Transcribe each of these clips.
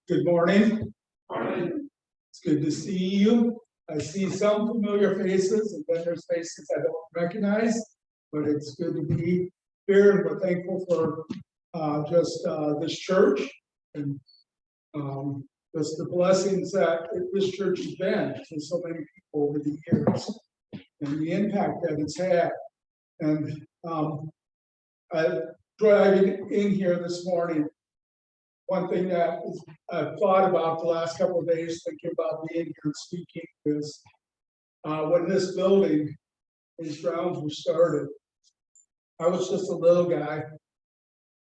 Good morning. It's good to see you. I see some familiar faces and then there's faces I don't recognize, but it's good to be here and we're thankful for this church and just the blessings that this church has been to so many people over the years and the impact that it's had. And I driving in here this morning, one thing that I've thought about the last couple of days, thinking about being here and speaking, is when this building, these grounds were started, I was just a little guy,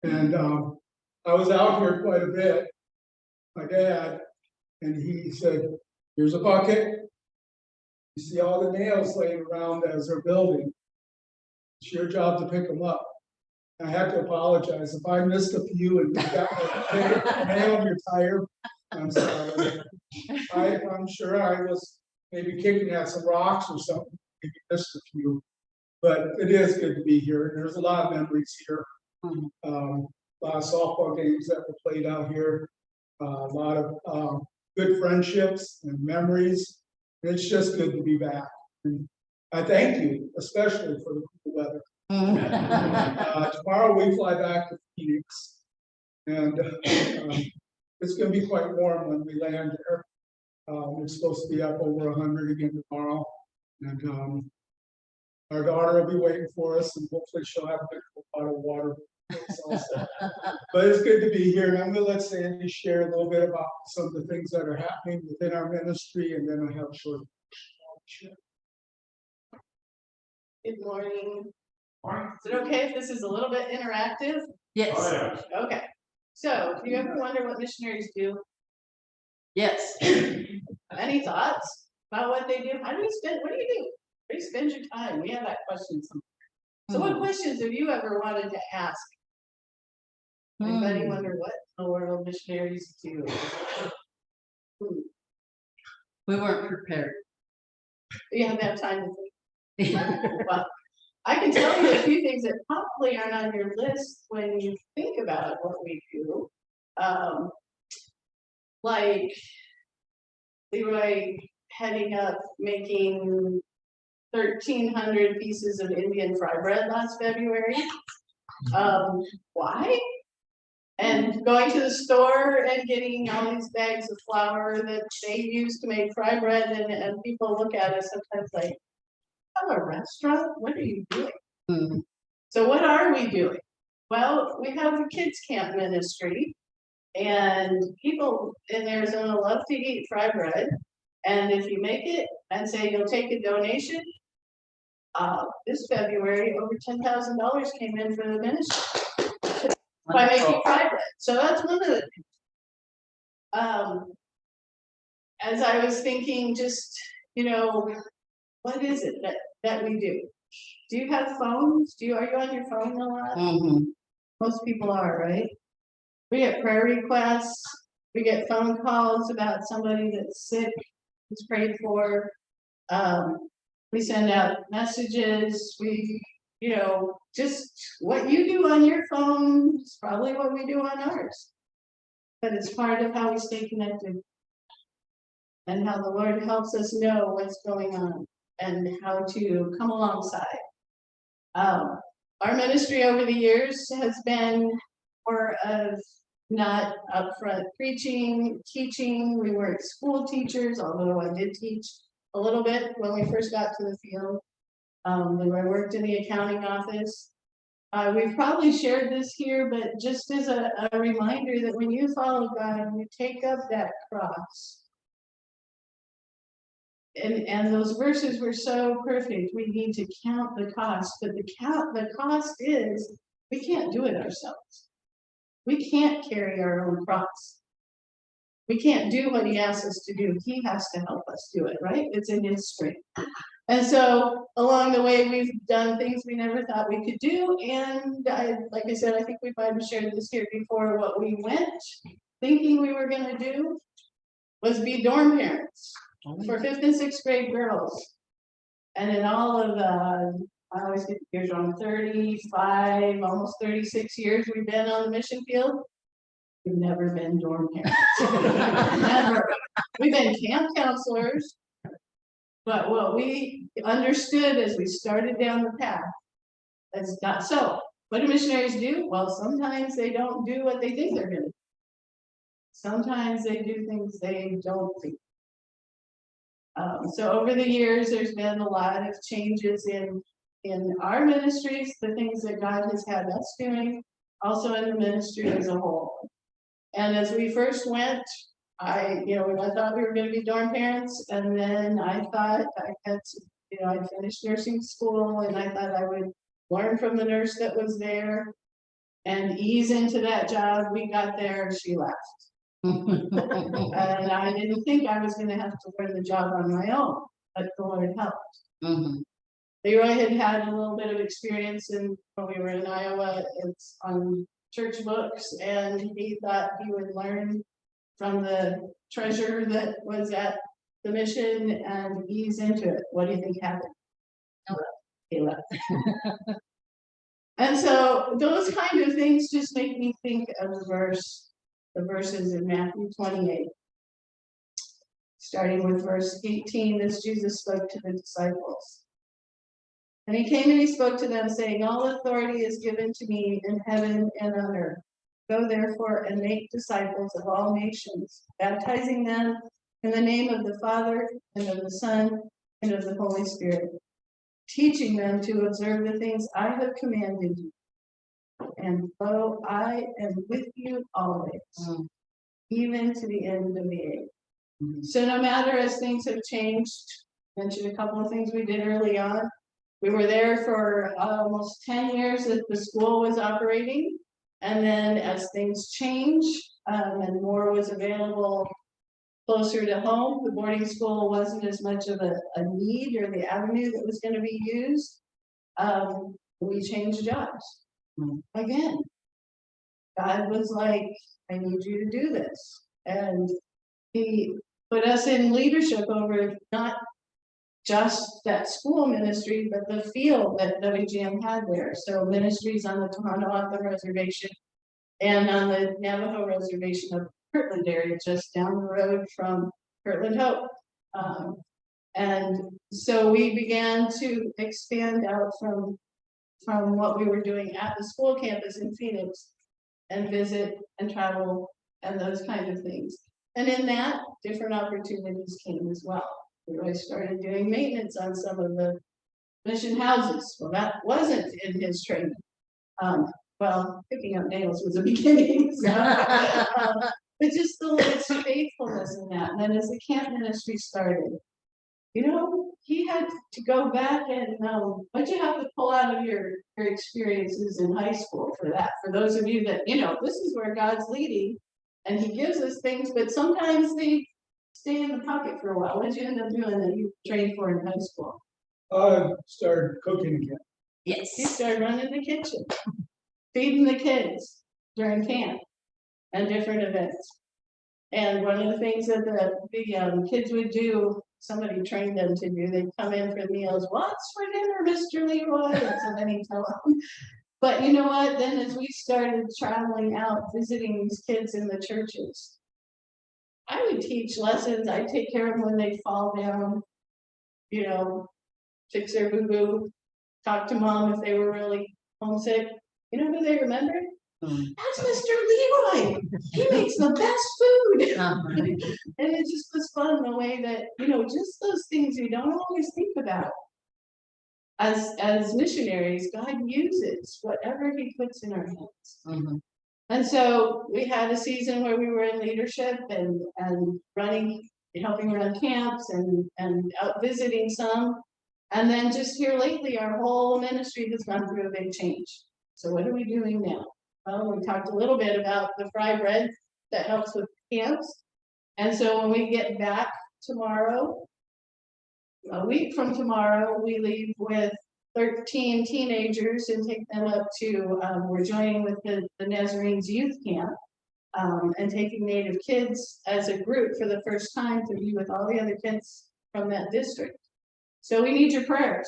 and I was out here quite a bit. My dad, and he said, "Here's a bucket. You see all the nails laying around as they're building. It's your job to pick them up." I had to apologize if I missed a few and you got a nail in your tire. I'm sorry. I'm sure I was maybe kicking at some rocks or something. Maybe missed a few, but it is good to be here. There's a lot of memories here. A lot of softball games that were played out here. A lot of good friendships and memories. It's just good to be back. And I thank you, especially for the cool weather. Tomorrow we fly back to Phoenix, and it's going to be quite warm when we land there. It's supposed to be up over 100 again tomorrow, and our daughter will be waiting for us, and hopefully she'll have a big pot of water. But it's good to be here, and I'm going to let Sandy share a little bit about some of the things that are happening within our ministry, and then I have a short share. Good morning. Is it okay if this is a little bit interactive? Yes. Oh, yeah. Okay. So, do you ever wonder what missionaries do? Yes. Any thoughts about what they do? How do you spend? What do you do? Where do you spend your time? We have that question sometimes. So, what questions have you ever wanted to ask? Anybody wonder what in the world missionaries do? We weren't prepared. You haven't had time to think. Well, I can tell you a few things that probably aren't on your list when you think about what we do. Like LeRoy heading up making 1,300 pieces of Indian fry bread last February. Why? And going to the store and getting all these bags of flour that they use to make fry bread, and people look at us sometimes like, "Oh, a restaurant? What are you doing?" So what are we doing? Well, we have a kids camp ministry, and people in Arizona love to eat fry bread. And if you make it and say you'll take a donation, this February over $10,000 came in for the ministry by making fry bread. So that's one of the things. As I was thinking, just what is it that we do? Do you have phones? Are you on your phone a lot? Most people are, right? We get prayer requests. We get phone calls about somebody that's sick, who's prayed for. We send out messages. We, just what you do on your phone is probably what we do on ours. But it's part of how we stay connected and how the Lord helps us know what's going on and how to come alongside. Our ministry over the years has been more of not upfront preaching, teaching. We weren't school teachers, although I did teach a little bit when we first got to the field. When I worked in the accounting office. We've probably shared this here, but just as a reminder that when you follow God, you take up that cross. And those verses were so perfect. We need to count the cost, but the cost is we can't do it ourselves. We can't carry our own cross. We can't do what he asks us to do. He has to help us do it, right? It's in his strength. And so along the way, we've done things we never thought we could do. And like I said, I think we might have shared this here before. What we went thinking we were going to do was be dorm parents for 5th and 6th grade girls. And in all of I always get the years wrong, 35, almost 36 years we've been on the mission field. We've never been dorm parents. Never. We've been camp counselors. But what we understood as we started down the path, that's not so. What do missionaries do? Well, sometimes they don't do what they think they're gonna do. Sometimes they do things they don't think. So over the years, there's been a lot of changes in our ministries, the things that God has had us doing, also in the ministry as a whole. And as we first went, I thought we were going to be dorm parents, and then I thought I had to, I finished nursing school, and I thought I would learn from the nurse that was there and ease into that job. We got there, she left. And I didn't think I was going to have to learn the job on my own, but the Lord helped. LeRoy had a little bit of experience when we were in Iowa. It's on church books, and he thought he would learn from the treasurer that was at the mission and ease into it. What do you think happened? He left. And so those kind of things just make me think of the verses in Matthew 28. Starting with verse 18, as Jesus spoke to the disciples. And he came and he spoke to them, saying, all authority is given to me in heaven and on earth. Go therefore and make disciples of all nations, baptizing them in the name of the Father and of the Son and of the Holy Spirit, teaching them to observe the things I have commanded you. And lo, I am with you always, even to the end of the age. So no matter as things have changed, mentioned a couple of things we did early on. We were there for almost 10 years that the school was operating. And then as things changed and more was available closer to home, the boarding school wasn't as much of a need or the avenue that was going to be used. We changed jobs. Again, God was like, I need you to do this. And he put us in leadership over not just that school ministry, but the field that WGM had there. So ministries on the Tohono Reservation and on the Navajo Reservation of Kirtland area, just down the road from Kirtland Hope. And so we began to expand out from what we were doing at the school campus in Phoenix and visit and travel and those kind of things. And in that, different opportunities came as well. I started doing maintenance on some of the mission houses. Well, that wasn't in his training. Well, picking up nails was a beginning. So, but just the Lord's faithfulness in that. And then as the camp ministry started, he had to go back and what you have to pull out of your experiences in high school for that. For those of you that, this is where God's leading and he gives us things, but sometimes they stay in the pocket for a while. What did you end up doing that you trained for in high school? Started cooking again. Yes. You started running the kitchen, feeding the kids during camp and different events. And one of the things that the kids would do, somebody trained them to do, they'd come in for meals. What's for dinner, Mr. LeRoy? And so then he'd tell them. But you know what? Then as we started traveling out, visiting these kids in the churches, I would teach lessons. I'd take care of them when they fall down, fix their boo-boo, talk to mom if they were really homesick. You know who they remembered? That's Mr. LeRoy. He makes the best food. And it just was fun the way that, just those things you don't always think about. As missionaries, God uses whatever he puts in our hands. And so we had a season where we were in leadership and helping run camps and out visiting some. And then just here lately, our whole ministry has gone through a big change. So what are we doing now? Well, we talked a little bit about the fry bread that helps with camps. And so when we get back tomorrow, a week from tomorrow, we leave with 13 teenagers and take them up to, we're joining with the Nazarenes youth camp and taking Native kids as a group for the first time to be with all the other kids from that district. So we need your prayers.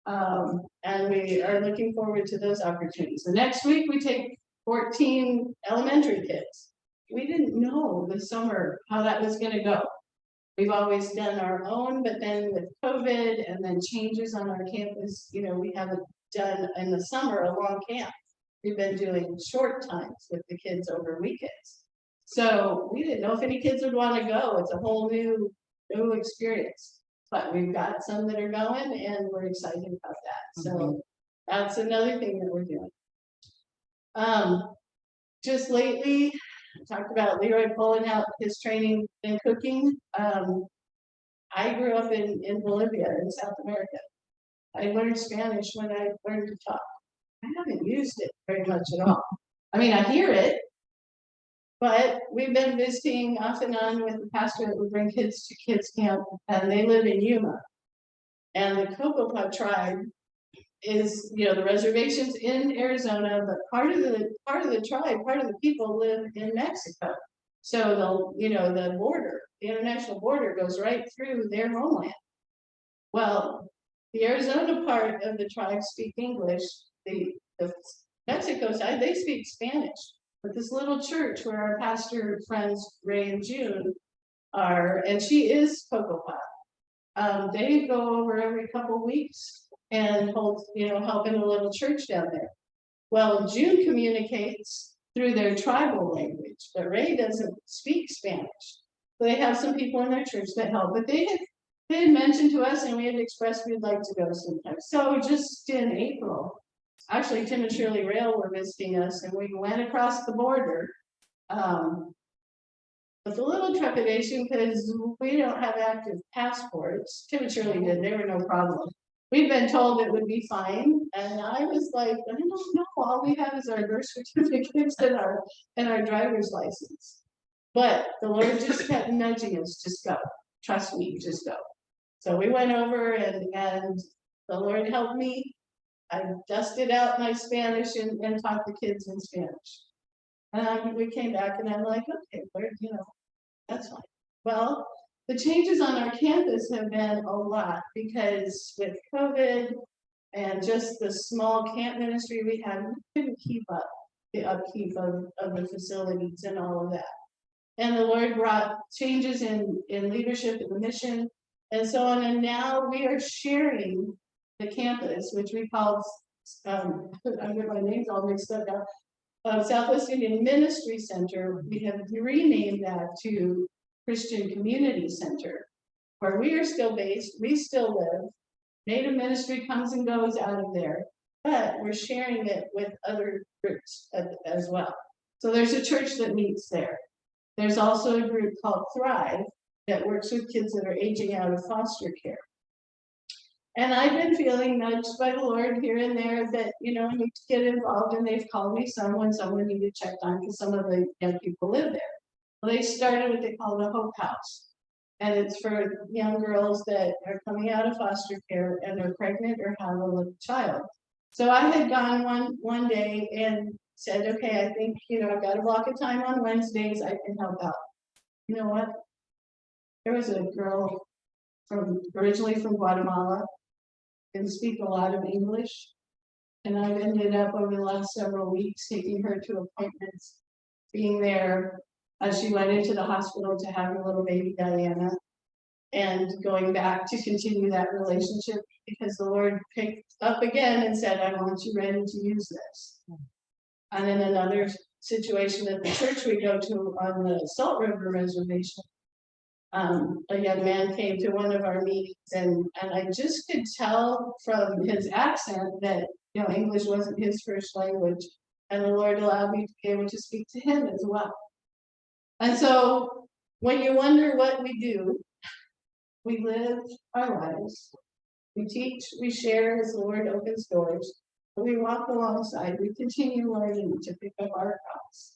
And we are looking forward to those opportunities. The next week we take 14 elementary kids. We didn't know this summer how that was gonna go. We've always done our own, but then with COVID and then changes on our campus, you know, we haven't done in the summer a long camp. We've been doing short times with the kids over weekends. So we didn't know if any kids would want to go. It's a whole new experience. But we've got some that are going and we're excited about that. So that's another thing that we're doing. Just lately, I talked about LeRoy pulling out his training in cooking. I grew up in Bolivia in South America. I learned Spanish when I learned to talk. I haven't used it very much at all. I mean, I hear it, but we've been visiting off and on with the pastor that would bring kids to kids camp, and they live in Yuma. And the Cocopa tribe is, you know, the reservations in Arizona, but part of the tribe, part of the people live in Mexico. So the, you know, the border, the international border goes right through their homeland. Well, the Arizona part of the tribe speak English. The Mexico side, they speak Spanish. But this little church where our pastor friends Ray and June are, and she is Cocopa. They go over every couple weeks and hold, you know, help in a little church down there. Well, June communicates through their tribal language, but Ray doesn't speak Spanish. So they have some people in their church that help, but they had mentioned to us and we had expressed we'd like to go sometime. So just in April, actually Tim and Shirley Rail were visiting us and we went across the border. With a little trepidation because we don't have active passports. Tim and Shirley did, they were no problem. We've been told it would be fine, and I was like, I don't know, all we have is our birth certificates and our driver's license. But the Lord just kept nudging us, just go, trust me, just go. So we went over and the Lord helped me. I dusted out my Spanish and taught the kids in Spanish. And we came back and I'm like, okay, Lord, you know, that's fine. Well, the changes on our campus have been a lot because with COVID and just the small camp ministry we had, we couldn't keep up the upkeep of the facilities and all of that. And the Lord brought changes in leadership and the mission and so on. And now we are sharing the campus, which we call, I get my names all mixed up now. Southwest Indian Ministry Center, we have renamed that to Christian Community Center, where we are still based, we still live. Native ministry comes and goes out of there, but we're sharing it with other groups as well. So there's a church that meets there. There's also a group called Thrive that works with kids that are aging out of foster care. And I've been feeling nudged by the Lord here and there that, you know, I need to get involved, and they've called me someone needed checked on because some of the young people live there. Well, they started what they call the Hope House. And it's for young girls that are coming out of foster care and they're pregnant or have a little child. So I had gone one day and said, okay, I think, you know, I've got a block of time on Wednesdays, I can help out. You know what? There was a girl originally from Guatemala, can speak a lot of English. And I've ended up over the last several weeks taking her to appointments, being there as she went into the hospital to have her little baby Diana, and going back to continue that relationship because the Lord picked up again and said, I want you ready to use this. And in another situation at the church we go to on the Salt River Reservation, a young man came to one of our meetings and I just could tell from his accent that, you know, English wasn't his first language, and the Lord allowed me to be able to speak to him as well. And so when you wonder what we do, we live our lives, we teach, we share as the Lord opens doors, we walk alongside, we continue learning to pick up our cross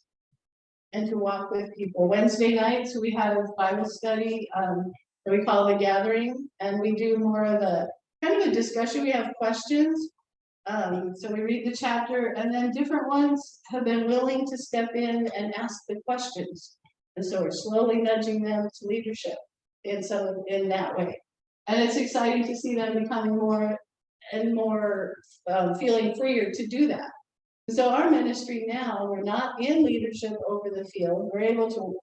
and to walk with people. Wednesday nights, we have a Bible study that we call The Gathering, and we do more of a kind of a discussion. We have questions. So we read the chapter, and then different ones have been willing to step in and ask the questions. And so we're slowly nudging them to leadership in that way. And it's exciting to see them becoming more and more feeling freer to do that. So our ministry now, we're not in leadership over the field. We're able to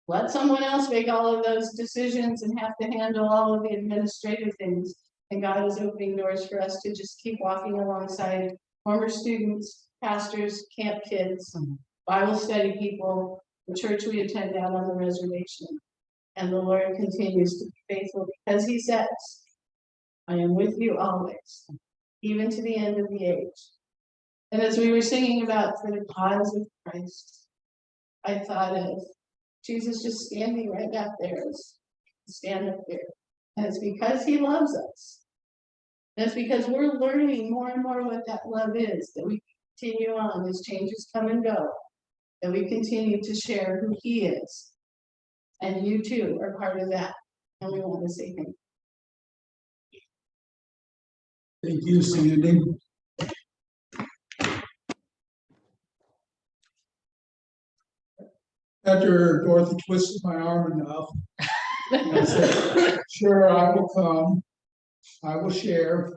let someone else make all of those decisions and have to handle all of the administrative things. And God is opening doors for us to just keep walking alongside former students, pastors, camp kids, Bible study people, the church we attend out on the reservation. And the Lord continues to be faithful because he says, I am with you always, even to the end of the age. And as we were singing about for the cause of Christ, I thought of Jesus just standing right back there, stand up there. And it's because he loves us. And it's because we're learning more and more what that love is, that we continue on as changes come and go, that we continue to share who he is. And you too are part of that. And we want to say thank you. Thank you, Sandy. After Dorothy twisted my arm enough, I said, sure, I will come. I will share.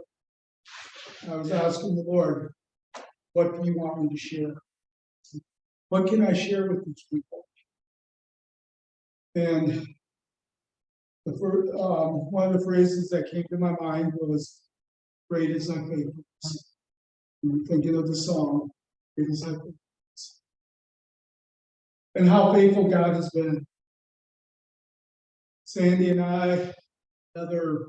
I was asking the Lord, what do you want me to share? What can I share with these people? And the first, one of the phrases that came to my mind was, great is thy faithfulness. I'm thinking of the song, great is thy faithfulness. And how faithful God has been. Sandy and I, another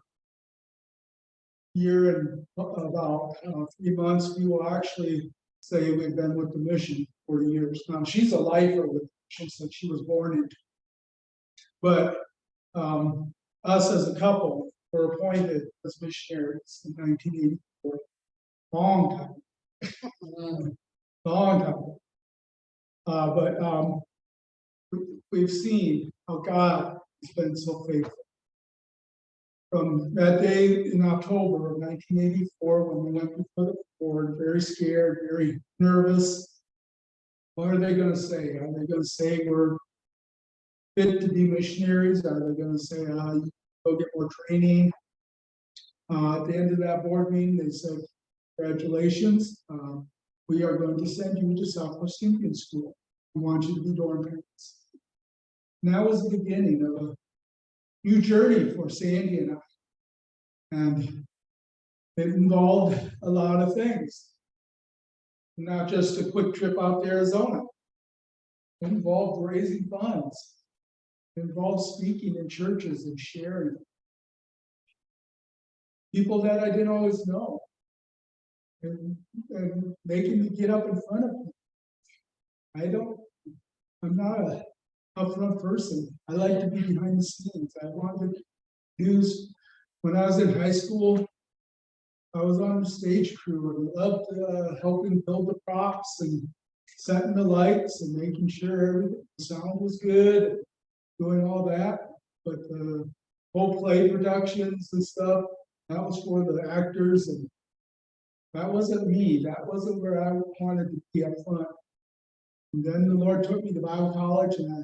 year and about 3 months, we will actually say we've been with the mission 40 years. Now, she's a lifer with the mission since she was born into. But us as a couple were appointed as missionaries in 1984. Long time. Long time. But we've seen how God has been so faithful. From that day in October of 1984, when we went before the board, very scared, very nervous. What are they going to say? Are they going to say we're fit to be missionaries? Are they going to say, you go get more training? At the end of that board meeting, they said, congratulations, we are going to send you to Southwest Indian School. We want you to be dorm parents. And that was the beginning of a new journey for Sandy and I. And it involved a lot of things. Not just a quick trip out to Arizona. It involved raising funds. It involved speaking in churches and sharing. People that I didn't always know. And making me get up in front of them. I'm not a upfront person. I like to be behind the scenes. I wanted to use, when I was in high school, I was on the stage crew and loved helping build the props and setting the lights and making sure the sound was good, doing all that. But the whole play productions and stuff, that was for the actors, and that wasn't me. That wasn't where I wanted to be up front. And then the Lord took me to Bible college, and I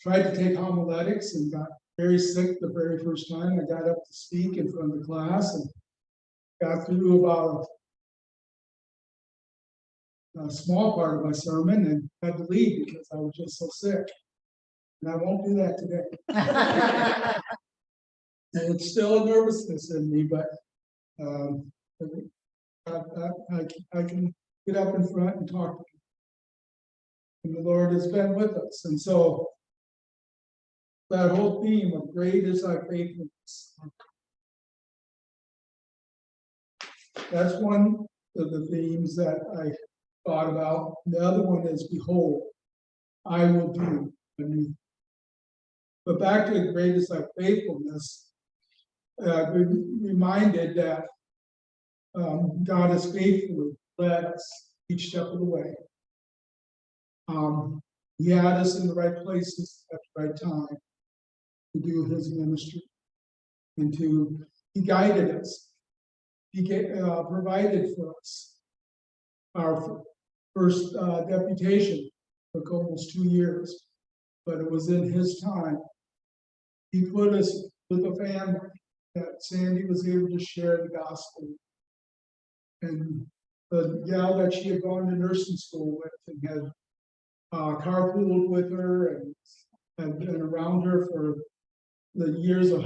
tried to take homiletics and got very sick the very first time. I got up to speak in front of the class and got through about a small part of my sermon and had to leave because I was just so sick. And I won't do that today. And it's still a nervousness in me, but I can get up in front and talk to people. And the Lord has been with us. And so that whole theme of great is thy faithfulness. That's one of the themes that I thought about. The other one is, behold, I will do a new thing. But back to great is thy faithfulness, we're reminded that God has faithfully led us each step of the way. He had us in the right places at the right time to do his ministry, and he guided us. He provided for us. Our first deputation took almost 2 years, but it was in his time. He put us with a family that Sandy was able to share the gospel. And the gal that she had gone to nursing school with and had carpooled with her and had been around her for the years of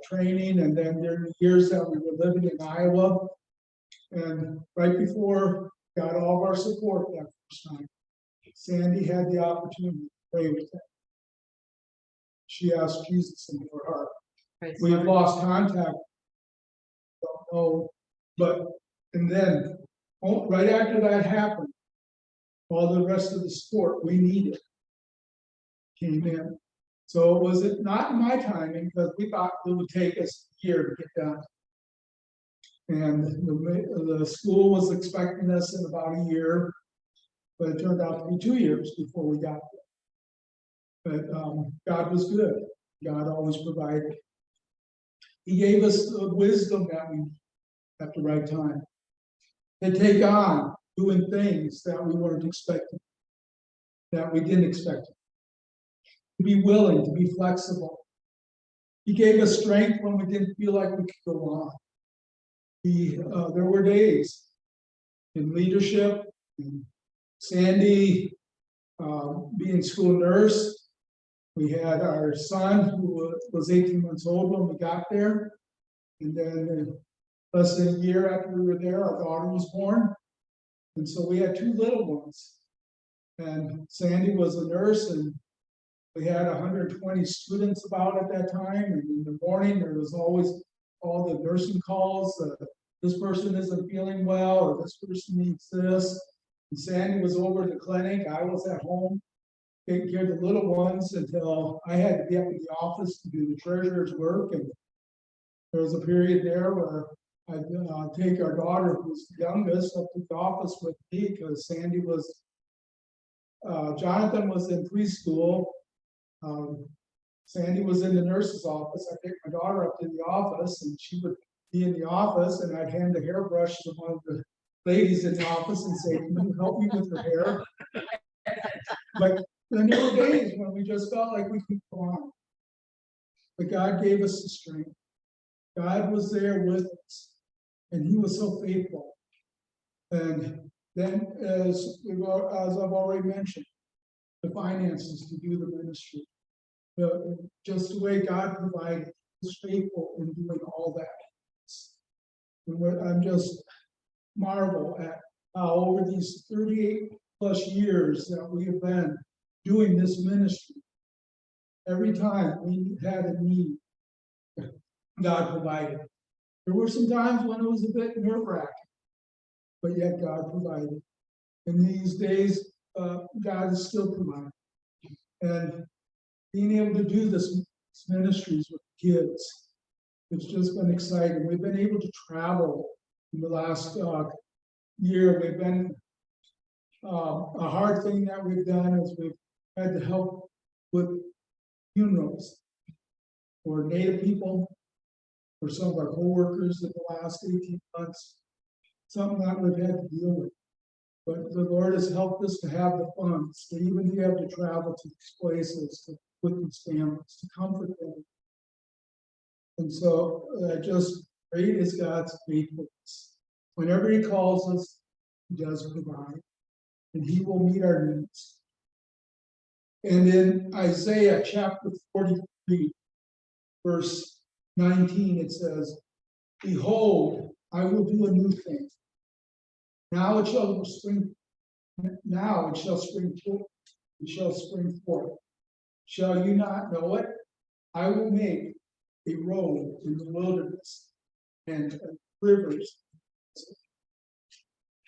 training, and then during the years that we were living in Iowa. And right before got all of our support that first time, Sandy had the opportunity to pray with them. She asked Jesus into her heart. Praise We have the Lord. lost contact. Don't know, but and then right after that happened, all the rest of the support we needed came in. So it was not my timing, because we thought it would take us a year to get done. And the school was expecting us in about a year, but it turned out to be 2 years before we got there. But God was good. God always provided. He gave us the wisdom that we need at the right time to take on doing things that we weren't expecting, that we didn't expect. To be willing, to be flexible. He gave us strength when we didn't feel like we could go on. There were days in leadership, in Sandy being school nurse. We had our son who was 18 months old when we got there. And then less than a year after we were there, our daughter was born. And so we had 2 little ones. And Sandy was a nurse, and we had 120 students about at that time. And in the morning, there was always all the nursing calls. This person isn't feeling well, or this person needs this. And Sandy was over at the clinic. I was at home taking care of the little ones until I had to be up in the office to do the treasurer's work. And there was a period there where I'd take our daughter, who was the youngest, up to the office with me, because Sandy was, Jonathan was in preschool. Sandy was in the nurse's office. I take my daughter up to the office, and she would be in the office, and I'd hand the hairbrush to one of the ladies in the office and say, "Can you help me with your hair?" But then there were days when we just felt like we could go on. But God gave us the strength. God was there with us, and He was so faithful. And then, as I've already mentioned, the finances to do the ministry. Just the way God provided, He was faithful in doing all that. And I'm just marvel at how over these 38 plus years that we have been doing this ministry, every time we had a need, God provided. There were some times when it was a bit nerve-wracking, but yet God provided. In these days, God is still providing. And being able to do this ministries with kids, it's just been exciting. We've been able to travel in the last year. We've been a hard thing that we've done is we've had to help with funerals for Native people, for some of our co-workers in the last 18 months, something that we've had to deal with. But the Lord has helped us to have the funds to even be able to travel to these places, to with these families, to comfort them. And so just great is God's faithfulness. Whenever He calls us, He does provide, and He will meet our needs. And in Isaiah chapter 43, verse 19, it says, "Behold, I will do a new thing. Now it shall spring forth. It shall spring forth. Shall you not know it? I will make a road in the wilderness and rivers."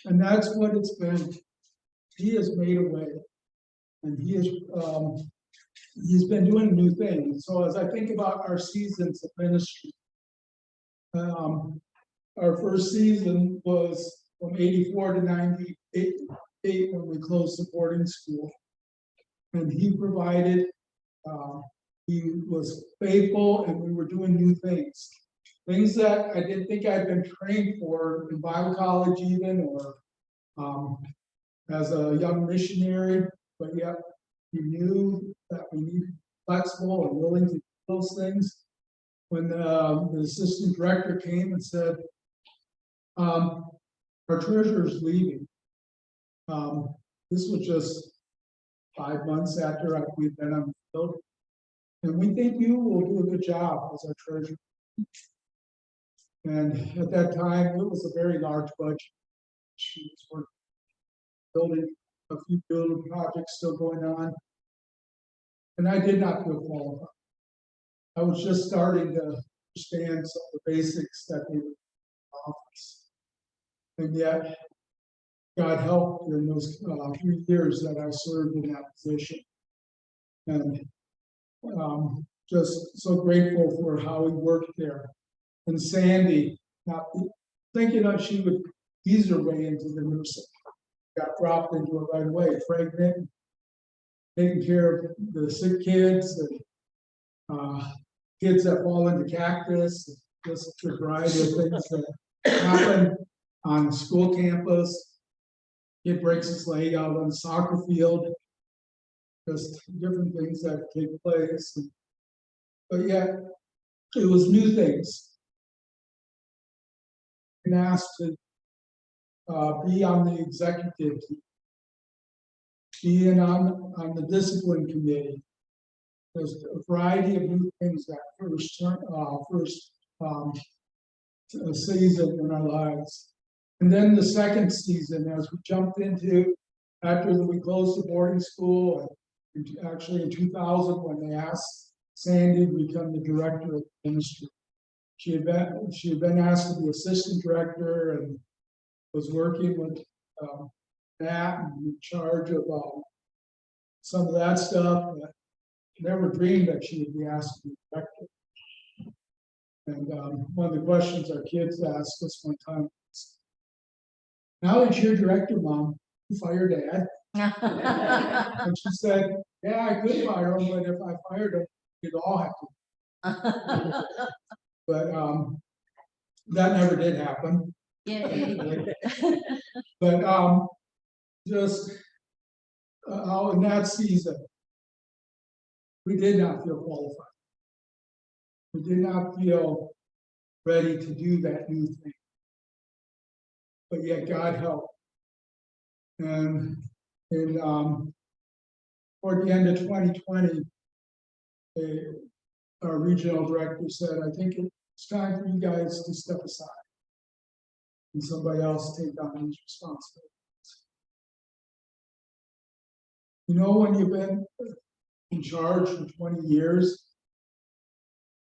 And that's what it's been. He has made a way, and he's been doing new things. So as I think about our seasons of ministry, our first season was from 84 to 98 when we closed the boarding school, and He provided. He was faithful, and we were doing new things that I didn't think I'd been trained for in Bible college even, or as a young missionary, but yet He knew that we needed to be flexible and willing to do those things. When the assistant director came and said, our treasurer's leaving. This was just 5 months after we've been on the field. And we think you will do a good job as our treasurer. And at that time, it was a very large budget. She was working, building a few building projects still going on. And I did not feel qualified. I was just starting to understand some of the basics that they were in the office. And yet, God helped in those 3 years that I served in that position. And just so grateful for how he worked there. And Sandy, not thinking that she would ease her way into the nursing, got dropped into it right away, pregnant, taking care of the sick kids, and kids that fall into cactus, just a variety of things that happen on the school campus. Kid breaks his leg out on the soccer field, just different things that take place. But yet, it was new things. And asked to be on the executive team, being on the discipline committee. There's a variety of new things that first season in our lives. And then the second season, as we jumped into, after we closed the boarding school, and actually in 2000, when they asked Sandy to become the director of the ministry. She had been asked to be assistant director and was working with Matt and in charge of some of that stuff. But never dreamed that she would be asked to be director. And one of the questions our kids asked us one time was, "Now that you're director, Mom, you fire Dad?" And she said, "Yeah, I could fire him, but if I fired him, you'd all have to." But that never did happen. Yay. But just in that season, we did not feel qualified. We did not feel ready to do that new thing. But yet God helped. And in toward the end of 2020, our regional director said, "I think it's time for you guys to step aside and somebody else take on these responsibilities." You know, when you've been in charge for 20 years,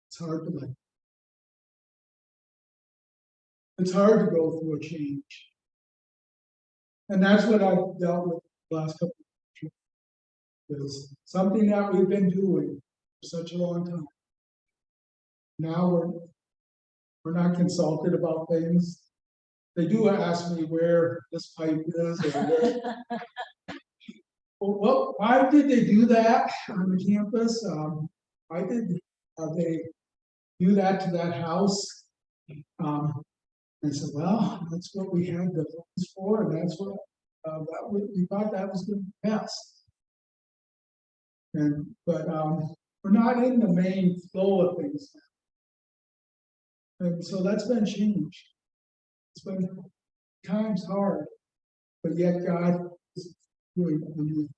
it's hard to let. It's hard to go through a change. And that's what I've dealt with the last couple of years. It's something that we've been doing for such a long time. Now we're not consulted about things. They do ask me where this pipe is or where. Well, why did they do that on the campus? Why did they do that to that house? I said, well, that's what we had the funds for, and that's what we thought that was going to be best. But we're not in the main flow of things now. And so that's been changed. It's been times hard, but yet God is doing it.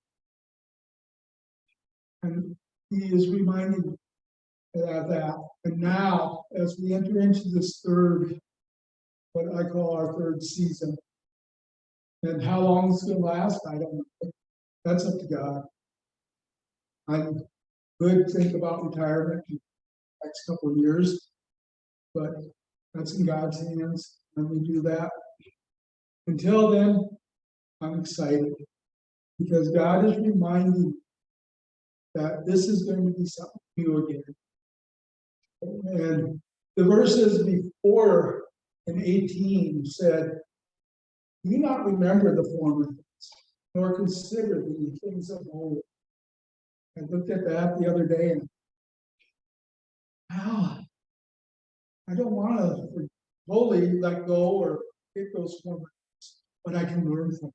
And He is reminding me of that. And now, as we enter into this what I call our third season, and how long it's going to last, I don't know. That's up to God. I could think about retirement in the next couple of years, but that's in God's hands when we do that. Until then, I'm excited because God is reminding me that this is going to be something new again. And the verses before in 18 said, "Do not remember the former things, nor consider the things of old." I looked at that the other day and, wow, I don't want to totally let go or get those former things, but I can learn from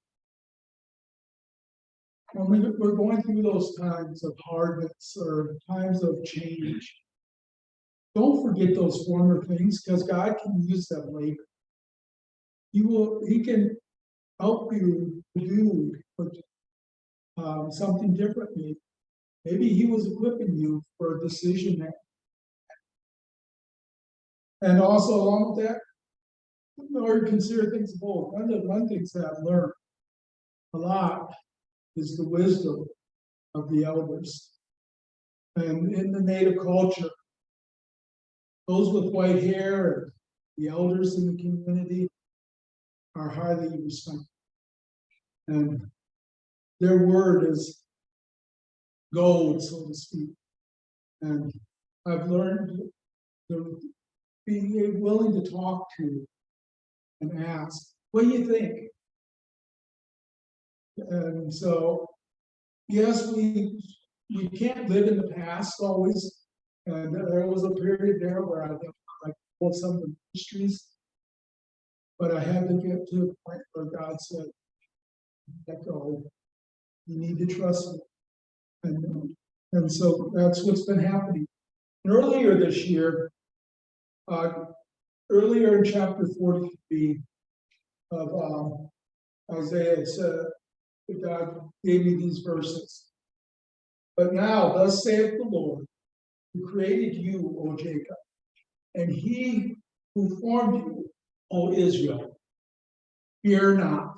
them. When we're going through those times of hardness or times of change, don't forget those former things because God can use them later. he can help you to do something differently. Maybe he was equipping you for a decision that. And also along with that, Lord, consider things both. One of the things that I've learned a lot is the wisdom of the elders. And in the Native culture, those with white hair and the elders in the community are highly respected. And their word is gold, so to speak. And I've learned to be willing to talk to and ask, what do you think? And so, yes, we can't live in the past always. And there was a period there where I think like pulled some of the ministries, but I had to get to a point where God said, let go. You need to trust me. And so that's what's been happening. And earlier this year, earlier in chapter 43 of Isaiah, it said, God gave me these verses. But now, thus saith the Lord, who created you, O Jacob, and he who formed you, O Israel, fear not,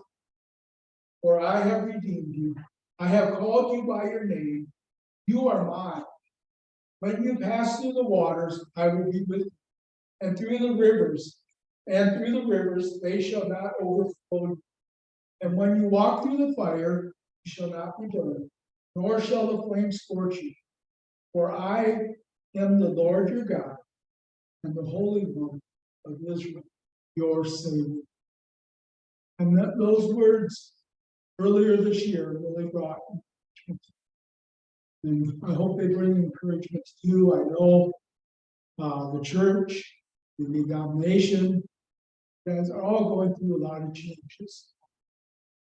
for I have redeemed you. I have called you by your name. You are mine. When you pass through the waters, I will be with you, and through the rivers, they shall not overflow you. And when you walk through the fire, you shall not be burned, nor shall the flame scorch you. For I am the Lord your God, and the Holy One of Israel, your Savior. And those words earlier this year really brought encouragement. And I hope they bring encouragement to you. I know the church, the denomination, guys are all going through a lot of changes.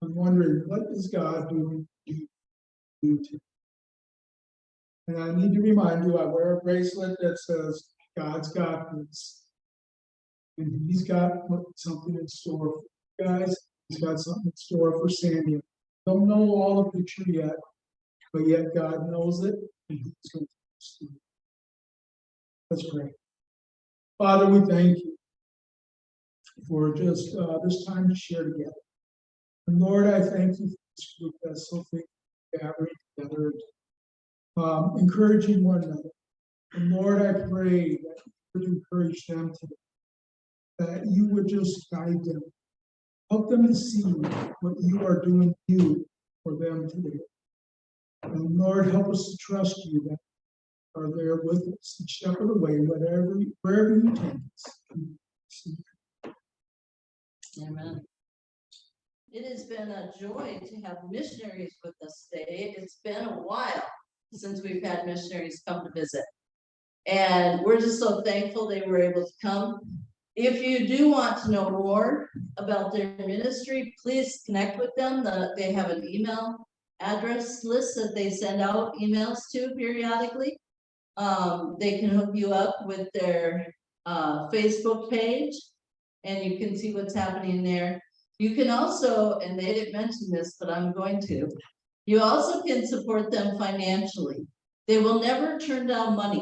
I'm wondering, what is God doing to you? And I need to remind you, I wear a bracelet that says, God's got this. And he's got something in store for you guys. He's got something in store for Sandy. Don't know all the picture yet, but yet God knows it, and he's going to do it. Let's pray. Father, we thank you for just this time to share together. And Lord, I thank you for this group that's so gathering together, encouraging one another. And Lord, I pray that you would encourage them today, that you would just guide them, help them to see what you are doing for them today. And Lord, help us to trust you that are there with us each step of the way, wherever you take us. Amen. It has been a joy to have missionaries with us today. It's been a while since we've had missionaries come to visit. And we're just so thankful they were able to come. If you do want to know more about their ministry, please connect with them. They have an email address list that they send out emails to periodically. They can hook you up with their Facebook page, and you can see what's happening there. You can also, and they didn't mention this, but I'm going to, you also can support them financially. They will never turn down money.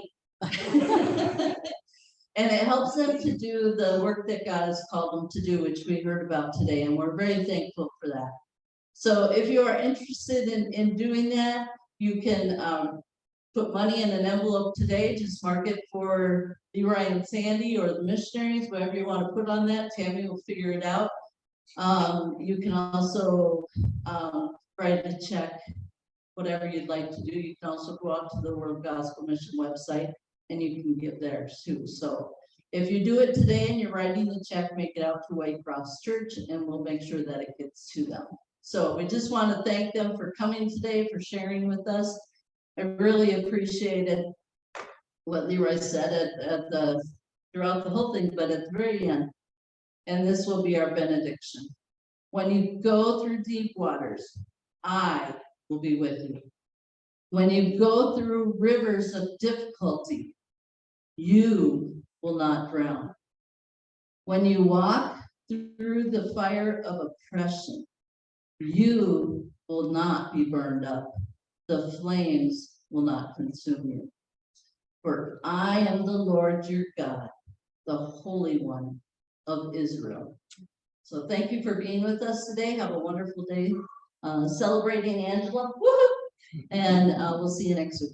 And it helps them to do the work that God has called them to do, which we heard about today, and we're very thankful for that. So if you are interested in doing that, you can put money in an envelope today, just mark it for LeRoy and Sandy or the missionaries, whatever you want to put on that. Tammy will figure it out. You can also write a check, whatever you'd like to do. You can also go out to the World Gospel Mission website and you can give there too. So if you do it today and you're writing the check, make it out to White Cross Church and we'll make sure that it gets to them. So we just want to thank them for coming today, for sharing with us. I really appreciated what LeRoy said throughout the whole thing, but at the very end. And this will be our benediction. When you go through deep waters, I will be with you. When you go through rivers of difficulty, you will not drown. When you walk through the fire of oppression. You will not be burned up. The flames will not consume you. For I am the Lord your God, the Holy One of Israel. So thank you for being with us today. Have a wonderful day celebrating Angela. Woo-hoo! And we'll see you next week.